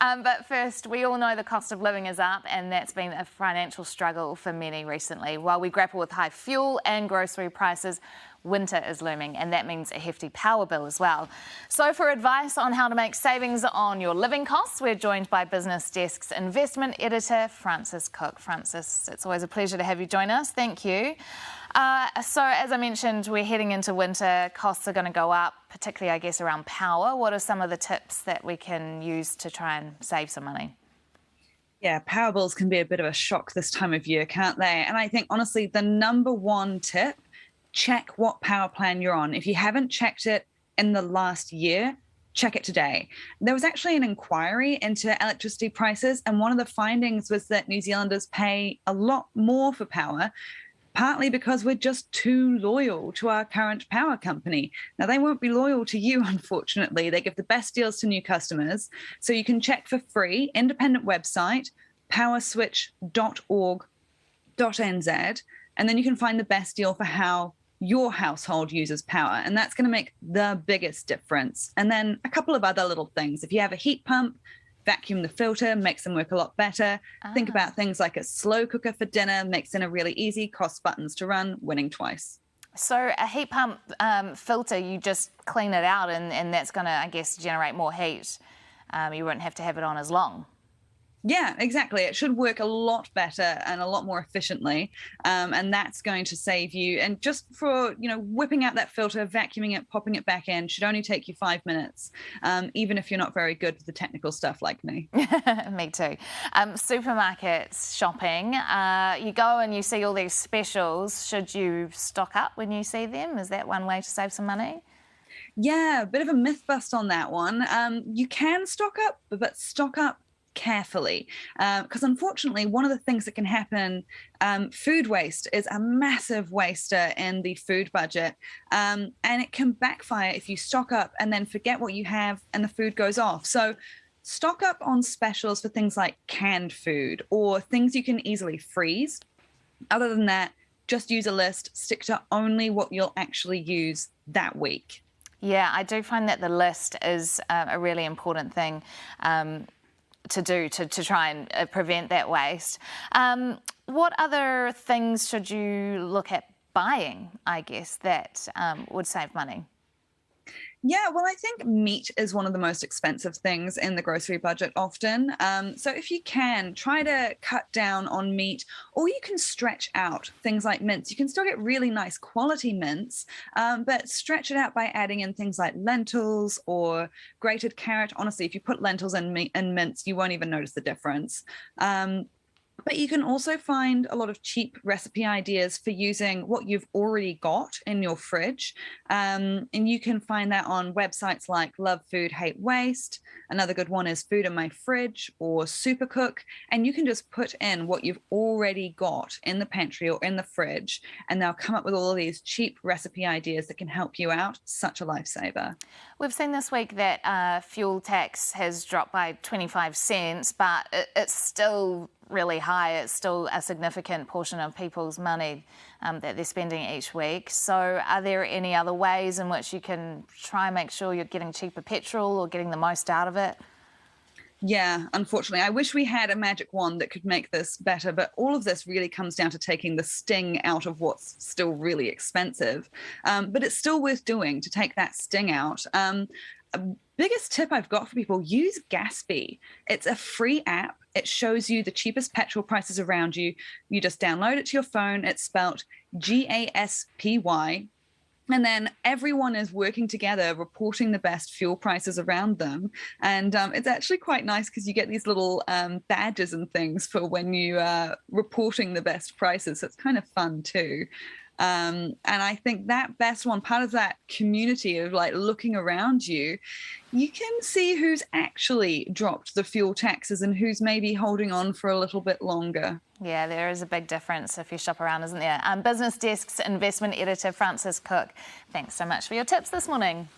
But first, we all know the cost of living is up, and that's been a financial struggle for many recently. While we grapple with high fuel and grocery prices, winter is looming, and that means a hefty power bill as well. So for advice on how to make savings on your living costs, we're joined by Business Desk's investment editor, Frances Cook. Frances, it's always a pleasure to have you join us. Thank you. So as I mentioned, we're heading into winter. Costs are going to go up, particularly, I guess, around power. What are some of the tips that we can use to try and save some money? Yeah, power bills can be a bit of a shock this time of year, can't they? And I think, honestly, the number one tip, check what power plan you're on. If you haven't checked it in the last year, check it today. There was actually an inquiry into electricity prices, and one of the findings was that New Zealanders pay a lot more for power, partly because we're just too loyal to our current power company. Now, they won't be loyal to you, unfortunately. They give the best deals to new customers. So you can check for free, independent website, powerswitch.org.nz, and then you can find the best deal for how your household uses power. And that's going to make the biggest difference. And then a couple of other little things. If you have a heat pump, vacuum the filter, makes them work a lot better. Think about things like a slow cooker for dinner, makes dinner really easy, costs buttons to run, winning twice. So a heat pump filter, you just clean it out and that's going to, I guess, generate more heat. You won't have to have it on as long. Yeah, exactly. It should work a lot better and a lot more efficiently. And that's going to save you. And just for, whipping out that filter, vacuuming it, popping it back in should only take you 5 minutes, even if you're not very good with the technical stuff like me. Me too. Supermarkets, shopping, you go and you see all these specials. Should you stock up when you see them? Is that one way to save some money? Yeah, a bit of a myth bust on that one. You can stock up, but stock up carefully, because unfortunately one of the things that can happen, food waste is a massive waster in the food budget, and it can backfire if you stock up and then forget what you have and the food goes off. So stock up on specials for things like canned food or things you can easily freeze. Other than that, just use a list, stick to only what you'll actually use that week. Yeah, I do find that the list is a really important thing to do to try and prevent that waste. What other things should you look at buying, I guess, that would save money? Yeah, well, I think meat is one of the most expensive things in the grocery budget often. So if you can, try to cut down on meat, or you can stretch out things like mince. You can still get really nice quality mince, but stretch it out by adding in things like lentils or grated carrot. Honestly, if you put lentils in mince, you won't even notice the difference. But you can also find a lot of cheap recipe ideas for using what you've already got in your fridge. And you can find that on websites like Love Food, Hate Waste. Another good one is Food in My Fridge or Supercook. And you can just put in what you've already got in the pantry or in the fridge, and they'll come up with all of these cheap recipe ideas that can help you out. Such a lifesaver. We've seen this week that fuel tax has dropped by 25 cents, but it's still really high. It's still a significant portion of people's money that they're spending each week. So are there any other ways in which you can try and make sure you're getting cheaper petrol or getting the most out of it? Yeah, unfortunately, I wish we had a magic wand that could make this better, but all of this really comes down to taking the sting out of what's still really expensive. But it's still worth doing to take that sting out. Biggest tip I've got for people, use Gaspy. It's a free app. It shows you the cheapest petrol prices around you. You just download it to your phone. It's spelt Gaspy. And then everyone is working together, reporting the best fuel prices around them. And it's actually quite nice because you get these little badges and things for when you are reporting the best prices. So it's kind of fun too. And I think that best one, part of that community of like looking around you, you can see who's actually dropped the fuel taxes and who's maybe holding on for a little bit longer. Yeah, there is a big difference if you shop around, isn't there? Business Desk's investment editor, Frances Cook, thanks so much for your tips this morning.